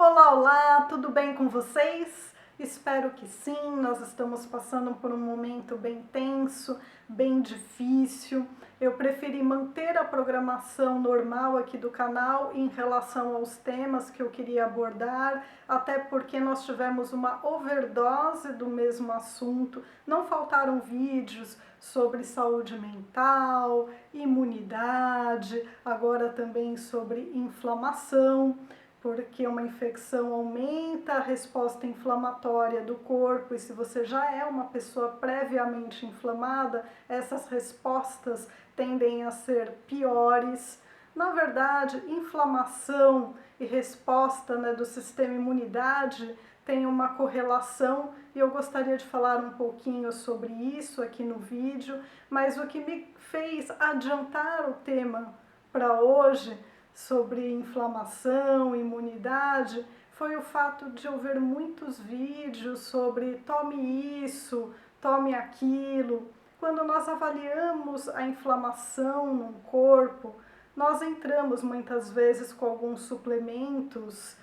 Olá, olá, tudo bem com vocês? Espero que sim, nós estamos passando por um momento bem tenso, bem difícil. Eu preferi manter a programação normal aqui do canal em relação aos temas que eu queria abordar, até porque nós tivemos uma overdose do mesmo assunto. Não faltaram vídeos sobre saúde mental, imunidade, agora também sobre inflamação, porque uma infecção aumenta a resposta inflamatória do corpo, e se você já é uma pessoa previamente inflamada, essas respostas tendem a ser piores. Na verdade, inflamação e resposta, do sistema imunidade tem uma correlação, e eu gostaria de falar um pouquinho sobre isso aqui no vídeo, mas o que me fez adiantar o tema para hoje sobre inflamação, imunidade, foi o fato de eu ver muitos vídeos sobre tome isso, tome aquilo. Quando nós avaliamos a inflamação no corpo, nós entramos muitas vezes com alguns suplementos,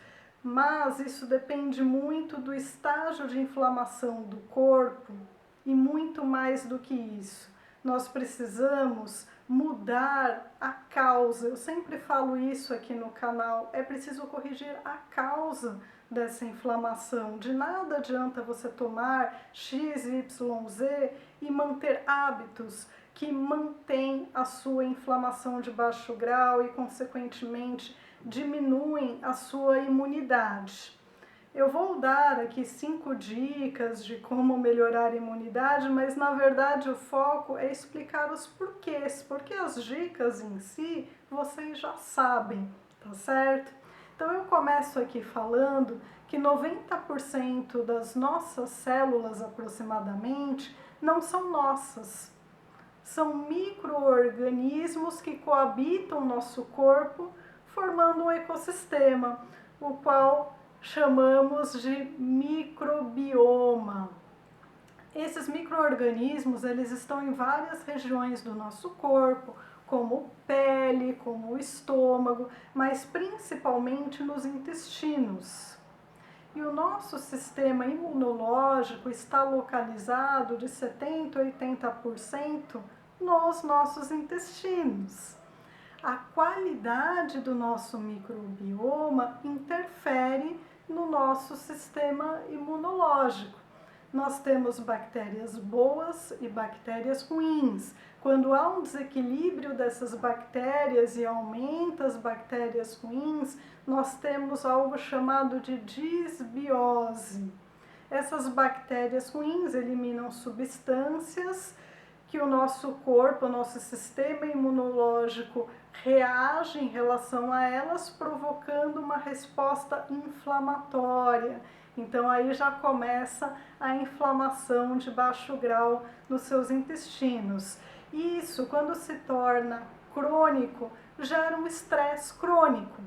mas isso depende muito do estágio de inflamação do corpo e muito mais do que isso. Nós precisamos mudar a causa. Eu sempre falo isso aqui no canal, é preciso corrigir a causa dessa inflamação. De nada adianta você tomar X, Y, Z e manter hábitos que mantêm a sua inflamação de baixo grau e, consequentemente, diminuem a sua imunidade. Eu vou dar aqui 5 dicas de como melhorar a imunidade, mas na verdade o foco é explicar os porquês, porque as dicas em si vocês já sabem, tá certo? Então eu começo aqui falando que 90% das nossas células aproximadamente não são nossas. São micro-organismos que coabitam o nosso corpo, formando um ecossistema, o qual chamamos de microbioma. Esses micro-organismos, eles estão em várias regiões do nosso corpo, como pele, como o estômago, mas principalmente nos intestinos. E o nosso sistema imunológico está localizado de 70% a 80% nos nossos intestinos. A qualidade do nosso microbioma interfere no nosso sistema imunológico. Nós temos bactérias boas e bactérias ruins. Quando há um desequilíbrio dessas bactérias e aumenta as bactérias ruins, nós temos algo chamado de disbiose. Essas bactérias ruins eliminam substâncias que o nosso corpo, o nosso sistema imunológico reage em relação a elas, provocando uma resposta inflamatória. Então aí já começa a inflamação de baixo grau nos seus intestinos. Isso, quando se torna crônico, gera um estresse crônico.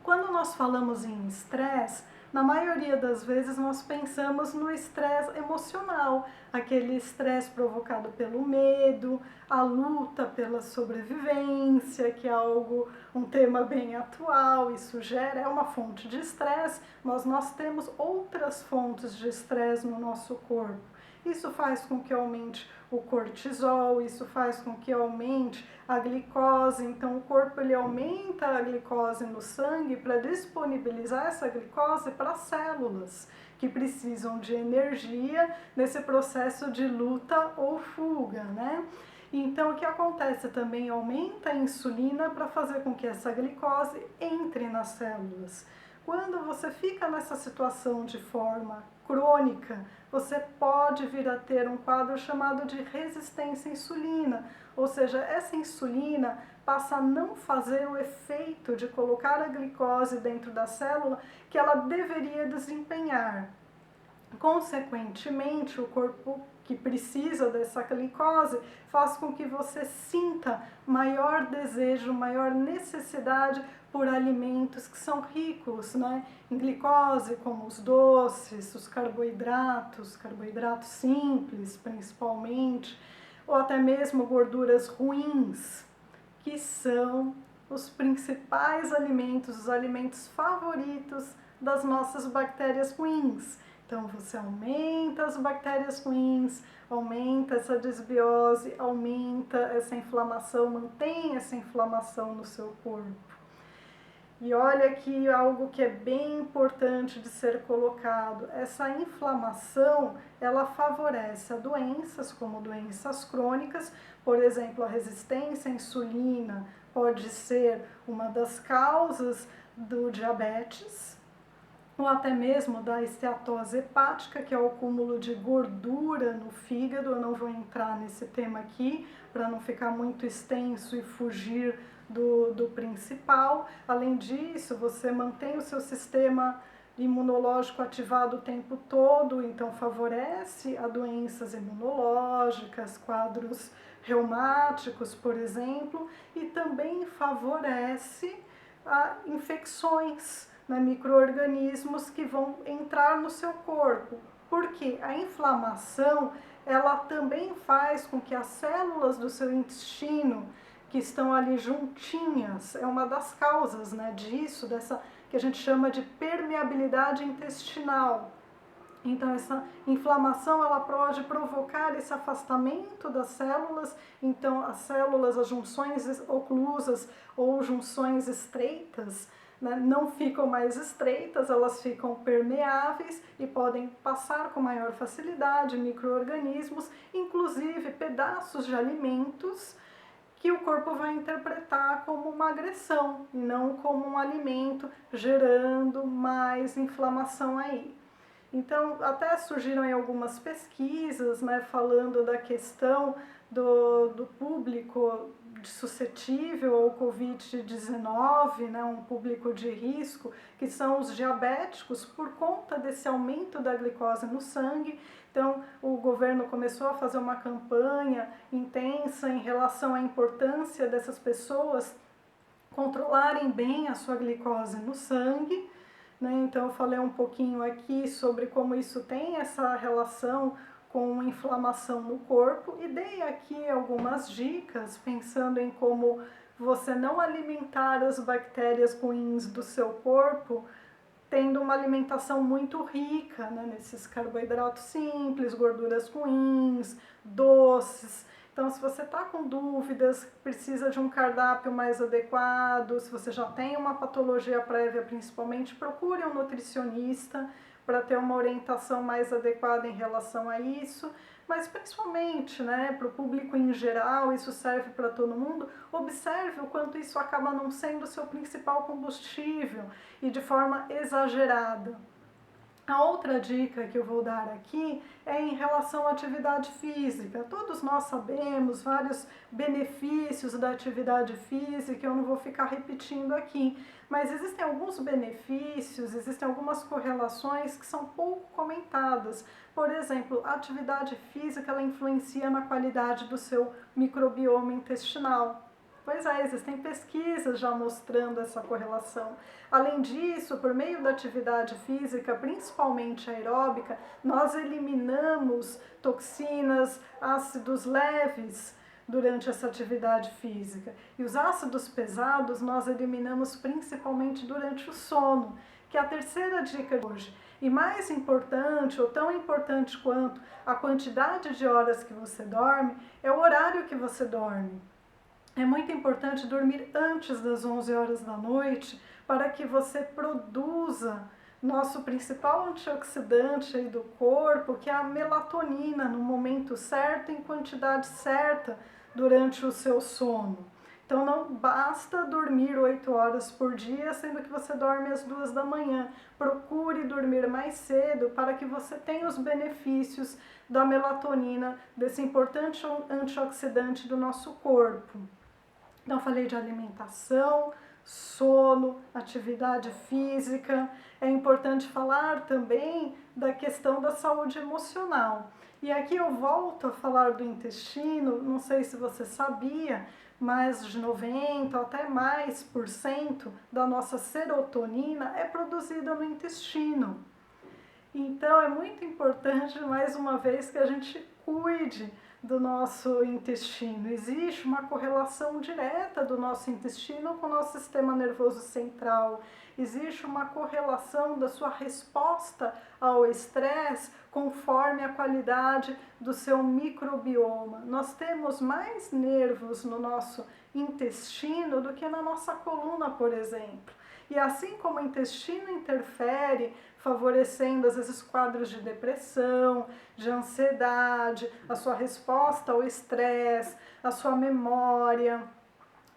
Quando nós falamos em estresse, na maioria das vezes nós pensamos no estresse emocional, aquele estresse provocado pelo medo, a luta pela sobrevivência, que é um tema bem atual, isso é uma fonte de estresse, mas nós temos outras fontes de estresse no nosso corpo. Isso faz com que aumente o cortisol, isso faz com que aumente a glicose. Então o corpo ele aumenta a glicose no sangue para disponibilizar essa glicose para as células que precisam de energia nesse processo de luta ou fuga, né? Então o que acontece também aumenta a insulina para fazer com que essa glicose entre nas células. Quando você fica nessa situação de forma crônica, você pode vir a ter um quadro chamado de resistência à insulina, ou seja, essa insulina passa a não fazer o efeito de colocar a glicose dentro da célula que ela deveria desempenhar. Consequentemente, o corpo que precisa dessa glicose faz com que você sinta maior desejo, maior necessidade por alimentos que são ricos, em glicose, como os doces, os carboidratos simples principalmente, ou até mesmo gorduras ruins, que são os principais alimentos, os alimentos favoritos das nossas bactérias ruins. Então você aumenta as bactérias ruins, aumenta essa desbiose, aumenta essa inflamação, mantém essa inflamação no seu corpo. E olha aqui algo que é bem importante de ser colocado. Essa inflamação, ela favorece a doenças como doenças crônicas, por exemplo, a resistência à insulina pode ser uma das causas do diabetes, ou até mesmo da esteatose hepática, que é o acúmulo de gordura no fígado. Eu não vou entrar nesse tema aqui, para não ficar muito extenso e fugir do principal. Além disso, você mantém o seu sistema imunológico ativado o tempo todo, então favorece a doenças imunológicas, quadros reumáticos, por exemplo, e também favorece a infecções, né, micro-organismos que vão entrar no seu corpo. Porque a inflamação, ela também faz com que as células do seu intestino, que estão ali juntinhas, é uma das causas, né, disso, dessa que a gente chama de permeabilidade intestinal. Então essa inflamação, ela pode provocar esse afastamento das células, então as células, as junções oclusas ou junções estreitas, né, não ficam mais estreitas, elas ficam permeáveis e podem passar com maior facilidade micro-organismos, inclusive pedaços de alimentos, que o corpo vai interpretar como uma agressão e não como um alimento, gerando mais inflamação aí. Então, até surgiram aí algumas pesquisas, né, falando da questão do público suscetível ao Covid-19, né, um público de risco, que são os diabéticos, por conta desse aumento da glicose no sangue. Então, o governo começou a fazer uma campanha intensa em relação à importância dessas pessoas controlarem bem a sua glicose no sangue, né? Então, eu falei um pouquinho aqui sobre como isso tem essa relação com inflamação no corpo e dei aqui algumas dicas pensando em como você não alimentar as bactérias ruins do seu corpo tendo uma alimentação muito rica, né, nesses carboidratos simples, gorduras ruins, doces. Então, se você está com dúvidas, precisa de um cardápio mais adequado, se você já tem uma patologia prévia principalmente, procure um nutricionista para ter uma orientação mais adequada em relação a isso. Mas principalmente, né, para o público em geral, isso serve para todo mundo, observe o quanto isso acaba não sendo o seu principal combustível e de forma exagerada. A outra dica que eu vou dar aqui é em relação à atividade física. Todos nós sabemos vários benefícios da atividade física, eu não vou ficar repetindo aqui, mas existem alguns benefícios, existem algumas correlações que são pouco comentadas. Por exemplo, a atividade física, ela influencia na qualidade do seu microbioma intestinal. Pois é, existem pesquisas já mostrando essa correlação. Além disso, por meio da atividade física, principalmente aeróbica, nós eliminamos toxinas, ácidos leves durante essa atividade física. E os ácidos pesados nós eliminamos principalmente durante o sono, que é a terceira dica de hoje. E mais importante, ou tão importante quanto a quantidade de horas que você dorme, é o horário que você dorme. É muito importante dormir antes das 11 horas da noite para que você produza nosso principal antioxidante aí do corpo, que é a melatonina, no momento certo, em quantidade certa, durante o seu sono. Então não basta dormir 8 horas por dia, sendo que você dorme às 2 da manhã. Procure dormir mais cedo para que você tenha os benefícios da melatonina, desse importante antioxidante do nosso corpo. Então, falei de alimentação, sono, atividade física. É importante falar também da questão da saúde emocional. E aqui eu volto a falar do intestino, não sei se você sabia, mas de 90% até mais por cento da nossa serotonina é produzida no intestino. Então, é muito importante, mais uma vez, que a gente cuide do nosso intestino. Existe uma correlação direta do nosso intestino com o nosso sistema nervoso central. Existe uma correlação da sua resposta ao estresse conforme a qualidade do seu microbioma. Nós temos mais nervos no nosso intestino do que na nossa coluna, por exemplo. E assim como o intestino interfere, favorecendo às vezes quadros de depressão, de ansiedade, a sua resposta ao estresse, a sua memória,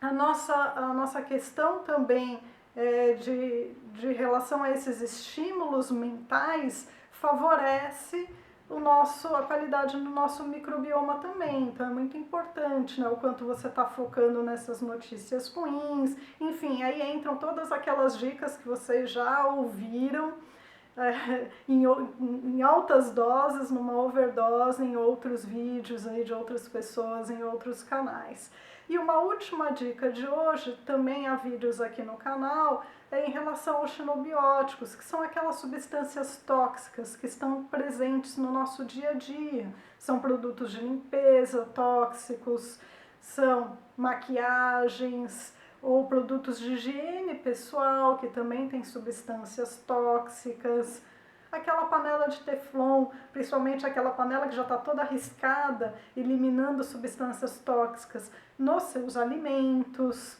a nossa questão também de relação a esses estímulos mentais favorece a qualidade do nosso microbioma também. Então é muito importante, né, o quanto você está focando nessas notícias ruins. Enfim, aí entram todas aquelas dicas que vocês já ouviram em altas doses, numa overdose, em outros vídeos aí de outras pessoas, em outros canais. E uma última dica de hoje, também há vídeos aqui no canal, é em relação aos xenobióticos, que são aquelas substâncias tóxicas que estão presentes no nosso dia a dia. São produtos de limpeza tóxicos, são maquiagens ou produtos de higiene pessoal que também tem substâncias tóxicas. Aquela panela de teflon, principalmente aquela panela que já está toda riscada, eliminando substâncias tóxicas nos seus alimentos.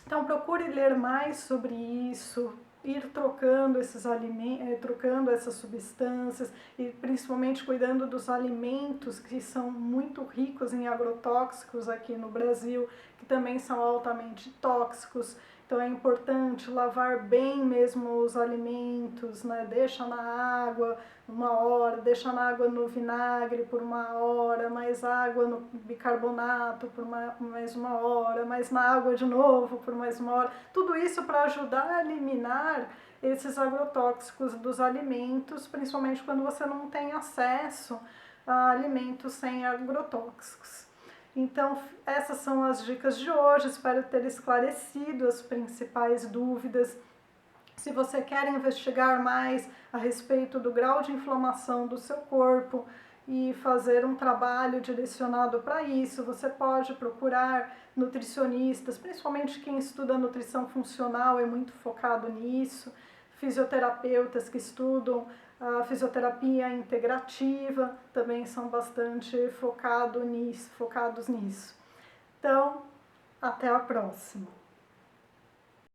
Então procure ler mais sobre isso, ir trocando esses alimentos, trocando essas substâncias e principalmente cuidando dos alimentos que são muito ricos em agrotóxicos aqui no Brasil, que também são altamente tóxicos. Então é importante lavar bem mesmo os alimentos, né? Deixa na água 1 hora, deixa na água no vinagre por 1 hora, mais água no bicarbonato por mais 1 hora, mais na água de novo por mais 1 hora. Tudo isso para ajudar a eliminar esses agrotóxicos dos alimentos, principalmente quando você não tem acesso a alimentos sem agrotóxicos. Então, essas são as dicas de hoje, espero ter esclarecido as principais dúvidas. Se você quer investigar mais a respeito do grau de inflamação do seu corpo e fazer um trabalho direcionado para isso, você pode procurar nutricionistas, principalmente quem estuda nutrição funcional é muito focado nisso, fisioterapeutas que estudam a fisioterapia integrativa também são bastante focados nisso. Então, até a próxima!